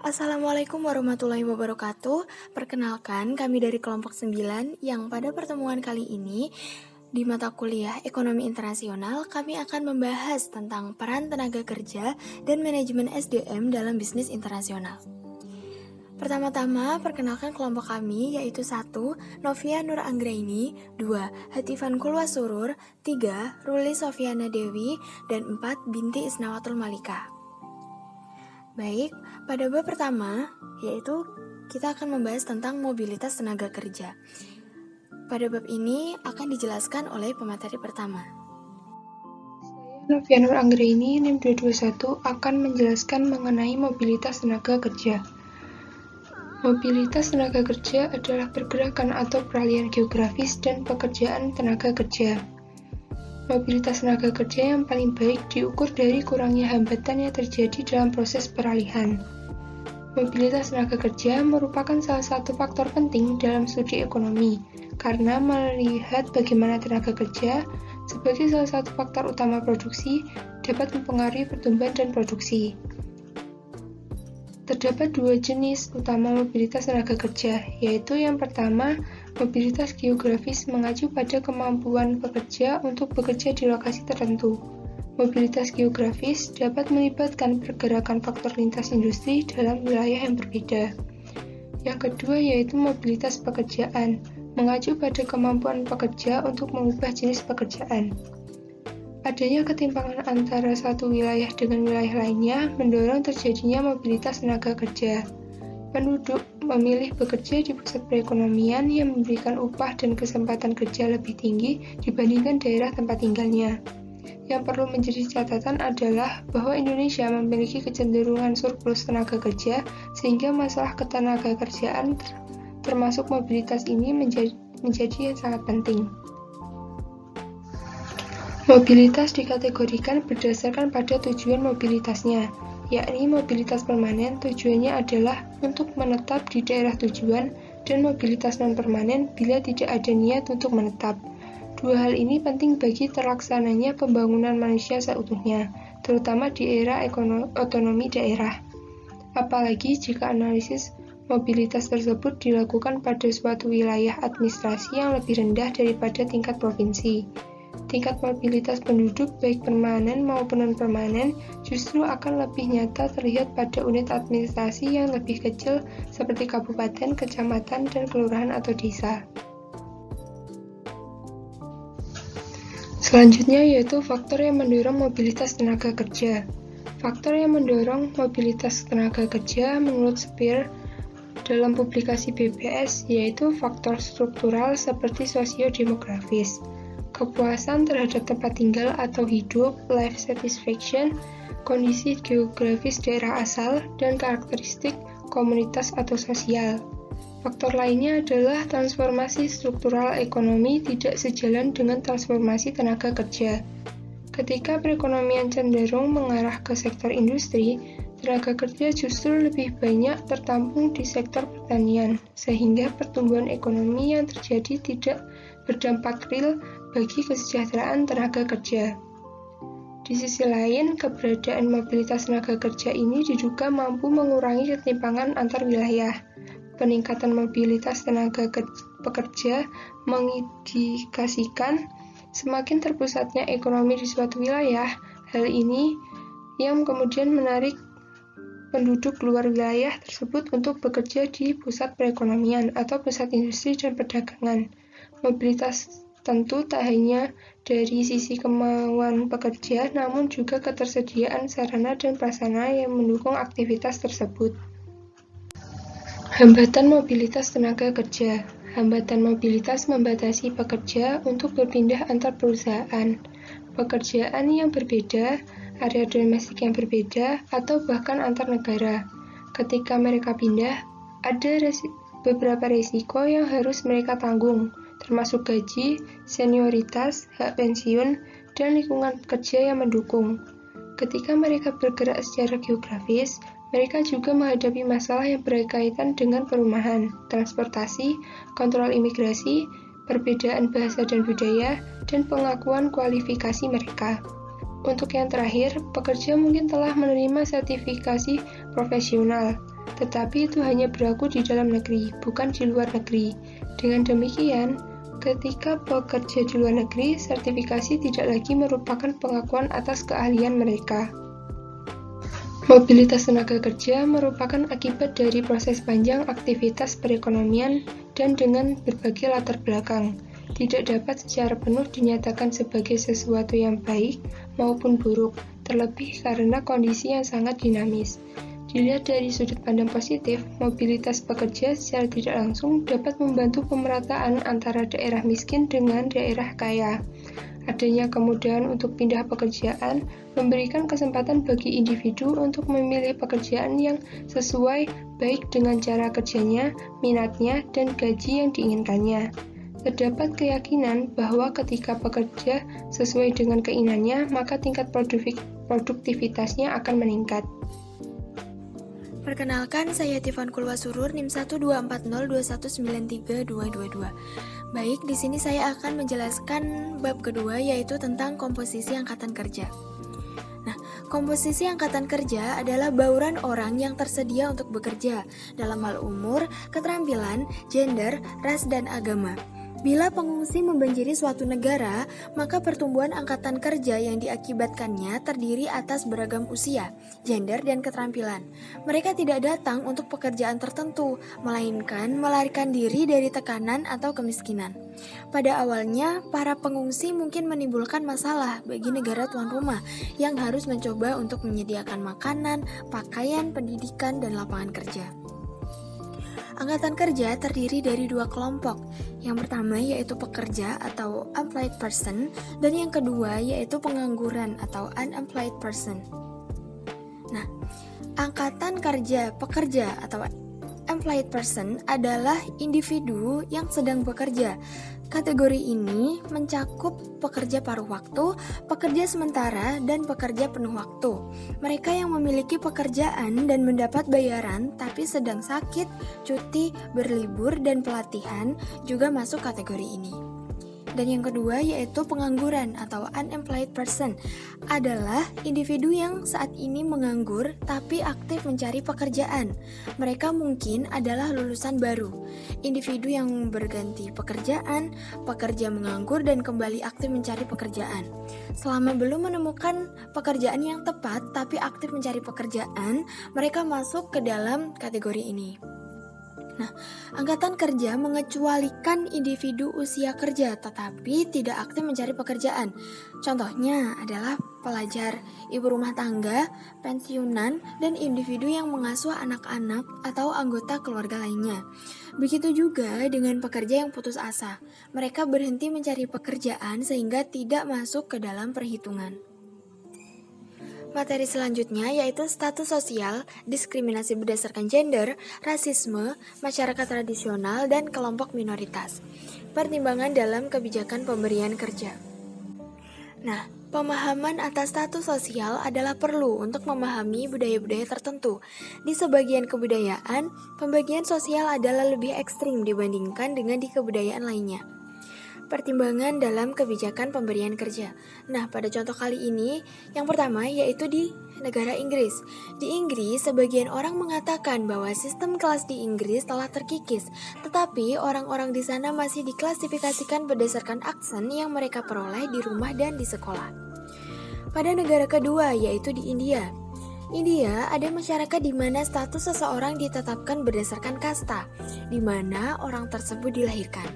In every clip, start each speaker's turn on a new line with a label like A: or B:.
A: Assalamualaikum warahmatullahi wabarakatuh. Perkenalkan, kami dari kelompok 9 yang pada pertemuan kali ini di mata kuliah Ekonomi Internasional kami akan membahas tentang peran tenaga kerja dan manajemen SDM dalam bisnis internasional. Pertama-tama, perkenalkan kelompok kami yaitu 1. Novia Nur Anggraini, 2. Hatifan Kulwa Surur, 3. Ruli Sofiana Dewi, dan 4. Binti Isnawatul Malika. Baik, pada bab pertama, yaitu kita akan membahas tentang mobilitas tenaga kerja. Pada bab ini akan dijelaskan oleh pemateri pertama.
B: Saya Novia Nur Anggraini, NIM 221, akan menjelaskan mengenai mobilitas tenaga kerja. Mobilitas tenaga kerja adalah pergerakan atau peralihan geografis dan pekerjaan tenaga kerja. Mobilitas tenaga kerja yang paling baik diukur dari kurangnya hambatan yang terjadi dalam proses peralihan. Mobilitas tenaga kerja merupakan salah satu faktor penting dalam studi ekonomi, karena melihat bagaimana tenaga kerja sebagai salah satu faktor utama produksi dapat mempengaruhi pertumbuhan dan produksi. Terdapat dua jenis utama mobilitas tenaga kerja, yaitu yang pertama, mobilitas geografis mengacu pada kemampuan pekerja untuk bekerja di lokasi tertentu. Mobilitas geografis dapat melibatkan pergerakan faktor lintas industri dalam wilayah yang berbeda. Yang kedua yaitu mobilitas pekerjaan, mengacu pada kemampuan pekerja untuk mengubah jenis pekerjaan. Adanya ketimpangan antara satu wilayah dengan wilayah lainnya mendorong terjadinya mobilitas tenaga kerja. Penduduk memilih bekerja di pusat perekonomian yang memberikan upah dan kesempatan kerja lebih tinggi dibandingkan daerah tempat tinggalnya. Yang perlu menjadi catatan adalah bahwa Indonesia memiliki kecenderungan surplus tenaga kerja sehingga masalah ketenaga kerjaan termasuk mobilitas ini menjadi yang sangat penting. Mobilitas dikategorikan berdasarkan pada tujuan mobilitasnya, yakni mobilitas permanen tujuannya adalah untuk menetap di daerah tujuan dan mobilitas non-permanen bila tidak ada niat untuk menetap. Dua hal ini penting bagi terlaksananya pembangunan manusia seutuhnya, terutama di era otonomi daerah. Apalagi jika analisis mobilitas tersebut dilakukan pada suatu wilayah administrasi yang lebih rendah daripada tingkat provinsi. Tingkat mobilitas penduduk baik permanen maupun non-permanen justru akan lebih nyata terlihat pada unit administrasi yang lebih kecil seperti kabupaten, kecamatan, dan kelurahan atau desa. Selanjutnya yaitu faktor yang mendorong mobilitas tenaga kerja. Faktor yang mendorong mobilitas tenaga kerja menurut Speer dalam publikasi BPS yaitu faktor struktural seperti sosio-demografis. Kepuasan terhadap tempat tinggal atau hidup, life satisfaction, kondisi geografis daerah asal, dan karakteristik komunitas atau sosial. Faktor lainnya adalah transformasi struktural ekonomi tidak sejalan dengan transformasi tenaga kerja. Ketika perekonomian cenderung mengarah ke sektor industri, tenaga kerja justru lebih banyak tertampung di sektor pertanian, sehingga pertumbuhan ekonomi yang terjadi tidak berdampak real bagi kesejahteraan tenaga kerja. Di sisi lain, keberadaan mobilitas tenaga kerja ini diduga mampu mengurangi ketimpangan antar wilayah. Peningkatan mobilitas tenaga pekerja mengindikasikan semakin terpusatnya ekonomi di suatu wilayah. Hal ini yang kemudian menarik penduduk luar wilayah tersebut untuk bekerja di pusat perekonomian atau pusat industri dan perdagangan. Mobilitas tentu tak hanya dari sisi kemauan pekerja, namun juga ketersediaan sarana dan prasarana yang mendukung aktivitas tersebut. Hambatan mobilitas tenaga kerja. Hambatan mobilitas membatasi pekerja untuk berpindah antar perusahaan, pekerjaan yang berbeda, area domestik yang berbeda, atau bahkan antar negara. Ketika mereka pindah, ada beberapa risiko yang harus mereka tanggung, termasuk gaji, senioritas, hak pensiun, dan lingkungan kerja yang mendukung. Ketika mereka bergerak secara geografis, mereka juga menghadapi masalah yang berkaitan dengan perumahan, transportasi, kontrol imigrasi, perbedaan bahasa dan budaya, dan pengakuan kualifikasi mereka. Untuk yang terakhir, pekerja mungkin telah menerima sertifikasi profesional, tetapi itu hanya berlaku di dalam negeri, bukan di luar negeri. Dengan demikian, ketika bekerja di luar negeri, sertifikasi tidak lagi merupakan pengakuan atas keahlian mereka. Mobilitas tenaga kerja merupakan akibat dari proses panjang aktivitas perekonomian dan dengan berbagai latar belakang. Tidak dapat secara penuh dinyatakan sebagai sesuatu yang baik maupun buruk, terlebih karena kondisi yang sangat dinamis. Dilihat dari sudut pandang positif, mobilitas pekerja secara tidak langsung dapat membantu pemerataan antara daerah miskin dengan daerah kaya. Adanya kemudahan untuk pindah pekerjaan memberikan kesempatan bagi individu untuk memilih pekerjaan yang sesuai baik dengan cara kerjanya, minatnya, dan gaji yang diinginkannya. Terdapat keyakinan bahwa ketika pekerja sesuai dengan keinginannya, maka tingkat produktivitasnya akan meningkat.
A: Perkenalkan, saya Tiffan Kulwasurur, NIM 12402193222. Baik, di sini saya akan menjelaskan bab kedua, yaitu tentang komposisi angkatan kerja. Nah, komposisi angkatan kerja adalah bauran orang yang tersedia untuk bekerja dalam hal umur, keterampilan, gender, ras, dan agama. Bila pengungsi membanjiri suatu negara, maka pertumbuhan angkatan kerja yang diakibatkannya terdiri atas beragam usia, gender, dan keterampilan. Mereka tidak datang untuk pekerjaan tertentu, melainkan melarikan diri dari tekanan atau kemiskinan. Pada awalnya, para pengungsi mungkin menimbulkan masalah bagi negara tuan rumah yang harus mencoba untuk menyediakan makanan, pakaian, pendidikan, dan lapangan kerja. Angkatan kerja terdiri dari dua kelompok. Yang pertama yaitu pekerja atau employed person, dan yang kedua yaitu pengangguran atau unemployed person. Nah, angkatan kerja pekerja atau employed person adalah individu yang sedang bekerja. Kategori ini mencakup pekerja paruh waktu, pekerja sementara, dan pekerja penuh waktu. Mereka yang memiliki pekerjaan dan mendapat bayaran tapi sedang sakit, cuti, berlibur, dan pelatihan juga masuk kategori ini. Dan yang kedua yaitu pengangguran atau unemployed person, adalah individu yang saat ini menganggur tapi aktif mencari pekerjaan. Mereka mungkin adalah lulusan baru, individu yang berganti pekerjaan, pekerja menganggur dan kembali aktif mencari pekerjaan. Selama belum menemukan pekerjaan yang tepat tapi aktif mencari pekerjaan, mereka masuk ke dalam kategori ini. Nah, angkatan kerja mengecualikan individu usia kerja tetapi tidak aktif mencari pekerjaan. Contohnya adalah pelajar, ibu rumah tangga, pensiunan, dan individu yang mengasuh anak-anak atau anggota keluarga lainnya. Begitu juga dengan pekerja yang putus asa. Mereka berhenti mencari pekerjaan sehingga tidak masuk ke dalam perhitungan. Materi selanjutnya yaitu status sosial, diskriminasi berdasarkan gender, rasisme, masyarakat tradisional, dan kelompok minoritas. Pertimbangan dalam kebijakan pemberian kerja. Nah, pemahaman atas status sosial adalah perlu untuk memahami budaya-budaya tertentu. Di sebagian kebudayaan, pembagian sosial adalah lebih ekstrim dibandingkan dengan di kebudayaan lainnya. Pertimbangan dalam kebijakan pemberian kerja. Nah, pada contoh kali ini, yang pertama yaitu di negara Inggris. Di Inggris, sebagian orang mengatakan bahwa sistem kelas di Inggris telah terkikis, tetapi orang-orang di sana masih diklasifikasikan berdasarkan aksen yang mereka peroleh di rumah dan di sekolah. Pada negara kedua yaitu di India. India ada masyarakat di mana status seseorang ditetapkan berdasarkan kasta, di mana orang tersebut dilahirkan.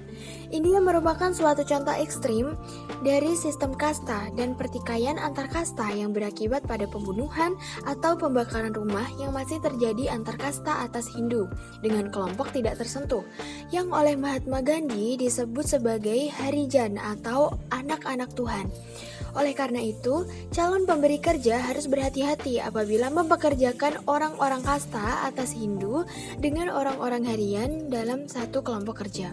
A: India merupakan suatu contoh ekstrim dari sistem kasta dan pertikaian antar kasta yang berakibat pada pembunuhan atau pembakaran rumah yang masih terjadi antar kasta atas Hindu dengan kelompok tidak tersentuh, yang oleh Mahatma Gandhi disebut sebagai Harijan atau anak-anak Tuhan. Oleh karena itu, calon pemberi kerja harus berhati-hati apabila mempekerjakan orang-orang kasta atas Hindu dengan orang-orang harian dalam satu kelompok kerja.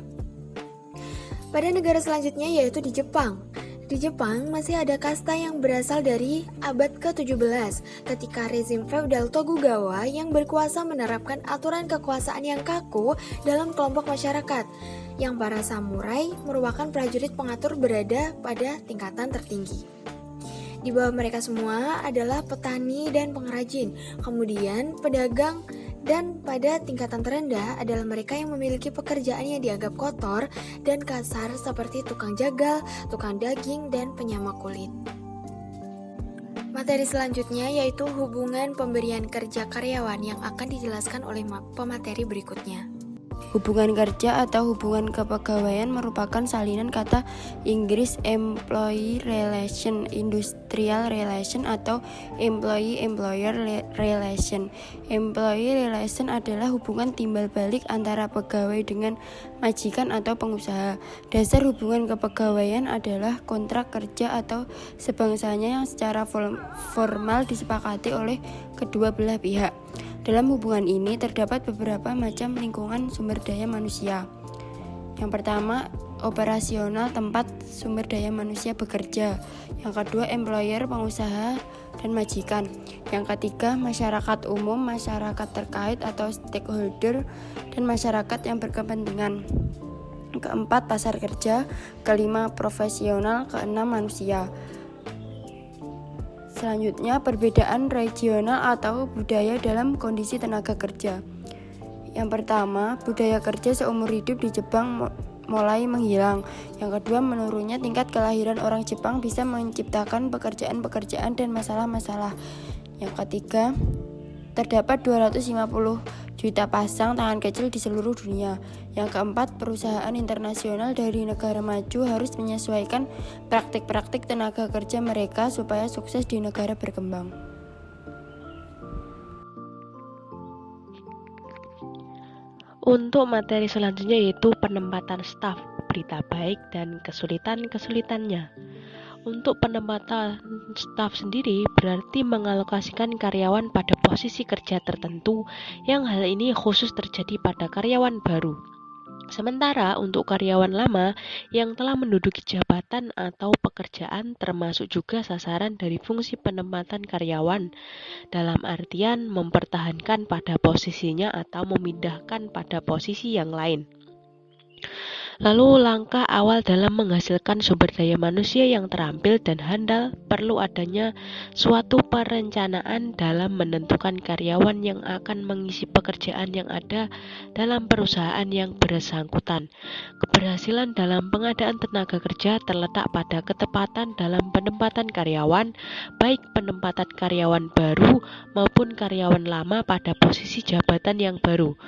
A: Pada negara selanjutnya yaitu di Jepang. Di Jepang masih ada kasta yang berasal dari abad ke-17 ketika rezim feodal Tokugawa yang berkuasa menerapkan aturan kekuasaan yang kaku dalam kelompok masyarakat, yang para samurai merupakan prajurit pengatur berada pada tingkatan tertinggi. Di bawah mereka semua adalah petani dan pengrajin, kemudian pedagang, dan pada tingkatan terendah adalah mereka yang memiliki pekerjaan yang dianggap kotor dan kasar seperti tukang jagal, tukang daging, dan penyamak kulit. Materi selanjutnya yaitu hubungan pemberian kerja karyawan yang akan dijelaskan oleh pemateri berikutnya.
C: Hubungan kerja atau hubungan kepegawaian merupakan salinan kata Inggris employee relation, industrial relation, atau employee-employer relation. Employee relation adalah hubungan timbal balik antara pegawai dengan majikan atau pengusaha. Dasar hubungan kepegawaian adalah kontrak kerja atau sebangsanya yang secara formal disepakati oleh kedua belah pihak. Dalam hubungan ini terdapat beberapa macam lingkungan sumber daya manusia. Yang pertama, operasional tempat sumber daya manusia bekerja. Yang kedua, employer, pengusaha, dan majikan. Yang ketiga, masyarakat umum, masyarakat terkait atau stakeholder, dan masyarakat yang berkepentingan. Keempat, pasar kerja. Kelima, profesional. Keenam, manusia. Selanjutnya, perbedaan regional atau budaya dalam kondisi tenaga kerja. Yang pertama, budaya kerja seumur hidup di Jepang mulai menghilang. Yang kedua, menurunnya tingkat kelahiran orang Jepang bisa menciptakan pekerjaan-pekerjaan dan masalah-masalah. Yang ketiga, terdapat 250 juta pasang tangan kecil di seluruh dunia. Yang keempat, perusahaan internasional dari negara maju harus menyesuaikan praktik-praktik tenaga kerja mereka supaya sukses di negara berkembang.
D: Untuk materi selanjutnya yaitu penempatan staf, berita baik dan kesulitan-kesulitannya. Untuk penempatan staf sendiri berarti mengalokasikan karyawan pada posisi kerja tertentu yang hal ini khusus terjadi pada karyawan baru. Sementara untuk karyawan lama yang telah menduduki jabatan atau pekerjaan termasuk juga sasaran dari fungsi penempatan karyawan dalam artian mempertahankan pada posisinya atau memindahkan pada posisi yang lain. Lalu langkah awal dalam menghasilkan sumber daya manusia yang terampil dan handal perlu adanya suatu perencanaan dalam menentukan karyawan yang akan mengisi pekerjaan yang ada dalam perusahaan yang bersangkutan. Keberhasilan dalam pengadaan tenaga kerja terletak pada ketepatan dalam penempatan karyawan, baik penempatan karyawan baru maupun karyawan lama pada posisi jabatan yang baru.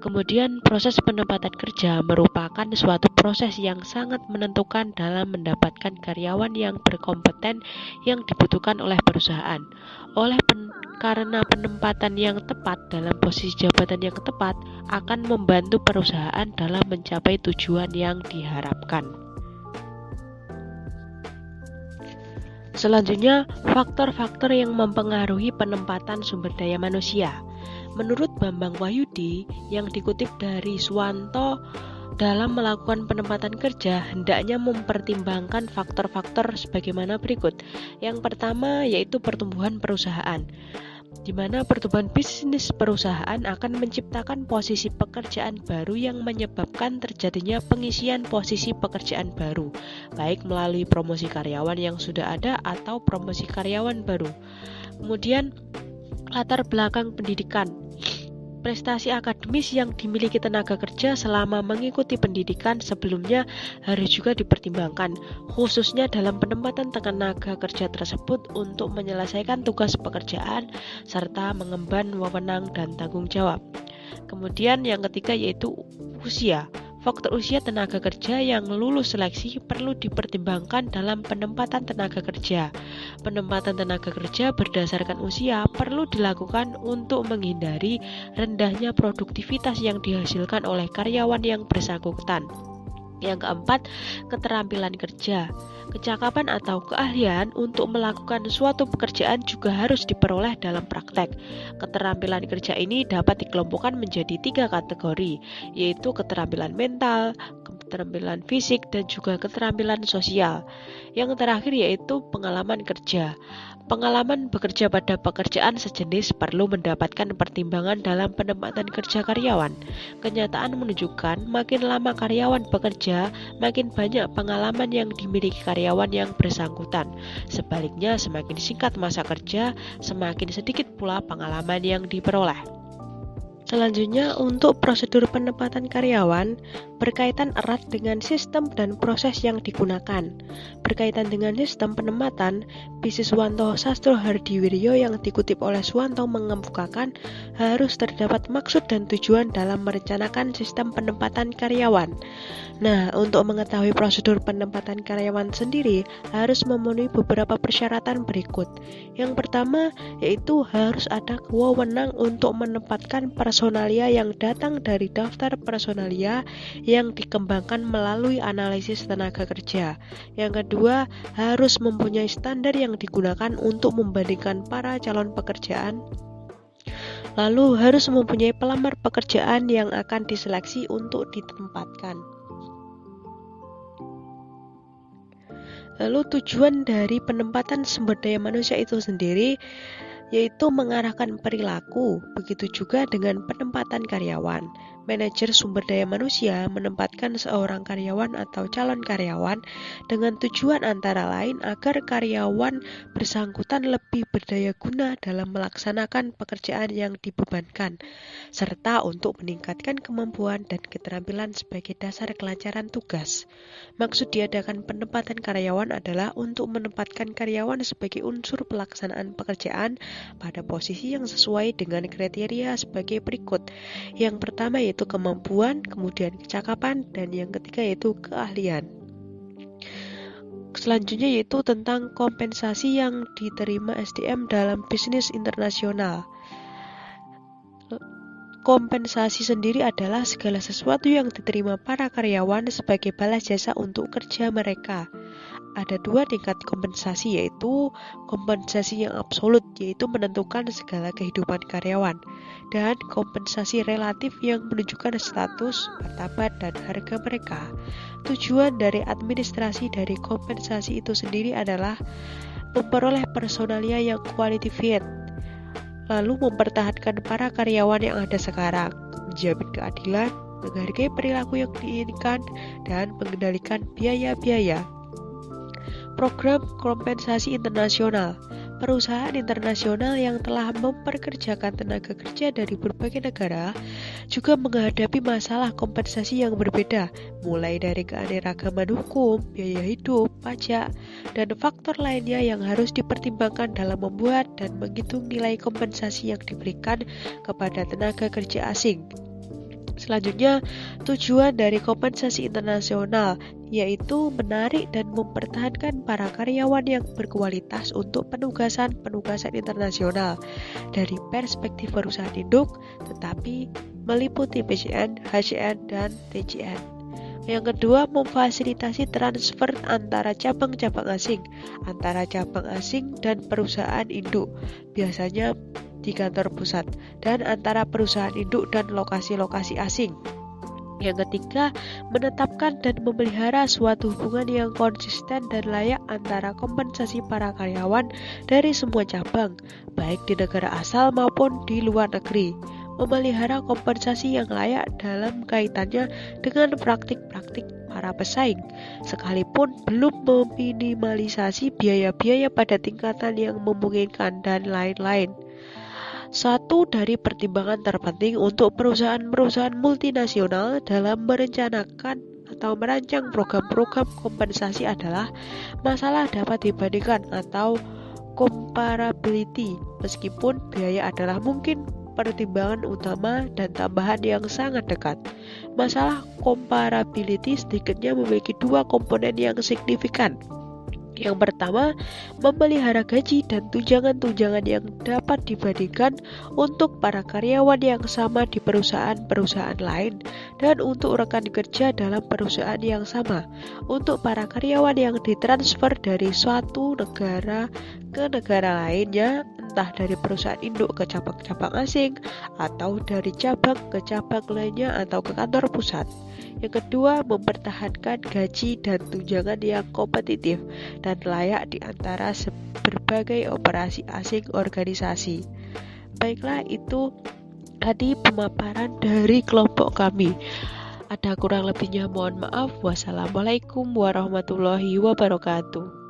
D: Kemudian proses penempatan kerja merupakan suatu proses yang sangat menentukan dalam mendapatkan karyawan yang berkompeten yang dibutuhkan oleh perusahaan. Karena penempatan yang tepat dalam posisi jabatan yang tepat akan membantu perusahaan dalam mencapai tujuan yang diharapkan. Selanjutnya, faktor-faktor yang mempengaruhi penempatan sumber daya manusia. Menurut Bambang Wahyudi yang dikutip dari Suwanto, dalam melakukan penempatan kerja hendaknya mempertimbangkan faktor-faktor sebagaimana berikut. Yang pertama yaitu pertumbuhan perusahaan, di mana pertumbuhan bisnis perusahaan akan menciptakan posisi pekerjaan baru yang menyebabkan terjadinya pengisian posisi pekerjaan baru, baik melalui promosi karyawan yang sudah ada atau promosi karyawan baru. Kemudian latar belakang pendidikan. Prestasi akademis yang dimiliki tenaga kerja selama mengikuti pendidikan sebelumnya harus juga dipertimbangkan, khususnya dalam penempatan tenaga kerja tersebut untuk menyelesaikan tugas pekerjaan serta mengemban wewenang dan tanggung jawab. Kemudian yang ketiga yaitu usia. Faktor usia tenaga kerja yang lulus seleksi perlu dipertimbangkan dalam penempatan tenaga kerja. Penempatan tenaga kerja berdasarkan usia perlu dilakukan untuk menghindari rendahnya produktivitas yang dihasilkan oleh karyawan yang bersangkutan. Yang keempat, keterampilan kerja. Kecakapan atau keahlian untuk melakukan suatu pekerjaan juga harus diperoleh dalam praktek. Keterampilan kerja ini dapat dikelompokkan menjadi 3 kategori, yaitu keterampilan mental, keterampilan fisik, dan juga keterampilan sosial. Yang terakhir yaitu pengalaman kerja. Pengalaman bekerja pada pekerjaan sejenis perlu mendapatkan pertimbangan dalam penempatan kerja karyawan. Kenyataan menunjukkan makin lama karyawan bekerja, makin banyak pengalaman yang dimiliki karyawan yang bersangkutan. Sebaliknya, semakin singkat masa kerja, semakin sedikit pula pengalaman yang diperoleh. Selanjutnya, untuk prosedur penempatan karyawan berkaitan erat dengan sistem dan proses yang digunakan. Berkaitan dengan sistem penempatan, Bisiswanto Sastrohardiwiryo yang dikutip oleh Suwanto mengemukakan harus terdapat maksud dan tujuan dalam merencanakan sistem penempatan karyawan. Nah, untuk mengetahui prosedur penempatan karyawan sendiri harus memenuhi beberapa persyaratan berikut. Yang pertama, yaitu harus ada wewenang untuk menempatkan personalia yang datang dari daftar personalia yang dikembangkan melalui analisis tenaga kerja. Yang kedua, harus mempunyai standar yang digunakan untuk membandingkan para calon pekerjaan. Lalu harus mempunyai pelamar pekerjaan yang akan diseleksi untuk ditempatkan. Lalu tujuan dari penempatan sumber daya manusia itu sendiri yaitu mengarahkan perilaku, begitu juga dengan penempatan karyawan. Manajer sumber daya manusia menempatkan seorang karyawan atau calon karyawan dengan tujuan antara lain agar karyawan bersangkutan lebih berdaya guna dalam melaksanakan pekerjaan yang dibebankan, serta untuk meningkatkan kemampuan dan keterampilan sebagai dasar kelancaran tugas. Maksud diadakan penempatan karyawan adalah untuk menempatkan karyawan sebagai unsur pelaksanaan pekerjaan pada posisi yang sesuai dengan kriteria sebagai berikut. Yang pertama yaitu kemampuan, kemudian kecakapan, dan yang ketiga yaitu keahlian. Selanjutnya yaitu tentang kompensasi yang diterima SDM dalam bisnis internasional. Kompensasi sendiri adalah segala sesuatu yang diterima para karyawan sebagai balas jasa untuk kerja mereka. Ada dua tingkat kompensasi, yaitu kompensasi yang absolut, yaitu menentukan segala kehidupan karyawan, dan kompensasi relatif yang menunjukkan status, martabat, dan harga mereka. Tujuan dari administrasi dari kompensasi itu sendiri adalah memperoleh personalia yang qualified, lalu mempertahankan para karyawan yang ada sekarang, menjamin keadilan, menghargai perilaku yang diinginkan, dan mengendalikan biaya-biaya. Program kompensasi internasional. Perusahaan internasional yang telah memperkerjakan tenaga kerja dari berbagai negara juga menghadapi masalah kompensasi yang berbeda, mulai dari keanekaragaman hukum, biaya hidup, pajak, dan faktor lainnya yang harus dipertimbangkan dalam membuat dan menghitung nilai kompensasi yang diberikan kepada tenaga kerja asing. Selanjutnya, tujuan dari kompensasi internasional yaitu menarik dan mempertahankan para karyawan yang berkualitas untuk penugasan-penugasan internasional dari perspektif perusahaan induk, tetapi meliputi PCN, HCN, dan TCN. Yang kedua, memfasilitasi transfer antara cabang-cabang asing, dan perusahaan induk, biasanya di kantor pusat, dan antara perusahaan induk dan lokasi-lokasi asing. Yang ketiga, menetapkan dan memelihara suatu hubungan yang konsisten dan layak antara kompensasi para karyawan dari semua cabang, baik di negara asal maupun di luar negeri. Memelihara kompensasi yang layak dalam kaitannya dengan praktik-praktik para pesaing, sekalipun belum meminimalisasi biaya-biaya pada tingkatan yang memungkinkan dan lain-lain. Satu dari pertimbangan terpenting untuk perusahaan-perusahaan multinasional dalam merencanakan atau merancang program-program kompensasi adalah masalah dapat dibandingkan atau comparability, meskipun biaya adalah mungkin pertimbangan utama dan tambahan yang sangat dekat. Masalah comparability sedikitnya memiliki dua komponen yang signifikan. Yang pertama, memelihara gaji dan tunjangan-tunjangan yang dapat dibandingkan untuk para karyawan yang sama di perusahaan-perusahaan lain dan untuk rekan kerja dalam perusahaan yang sama, untuk para karyawan yang ditransfer dari suatu negara ke negara lainnya, entah dari perusahaan induk ke cabang-cabang asing, atau dari cabang ke cabang lainnya atau ke kantor pusat. Yang kedua, mempertahankan gaji dan tunjangan yang kompetitif dan layak di antara berbagai operasi asing organisasi. Baiklah, itu tadi pemaparan dari kelompok kami. Ada kurang lebihnya mohon maaf. Wassalamualaikum warahmatullahi wabarakatuh.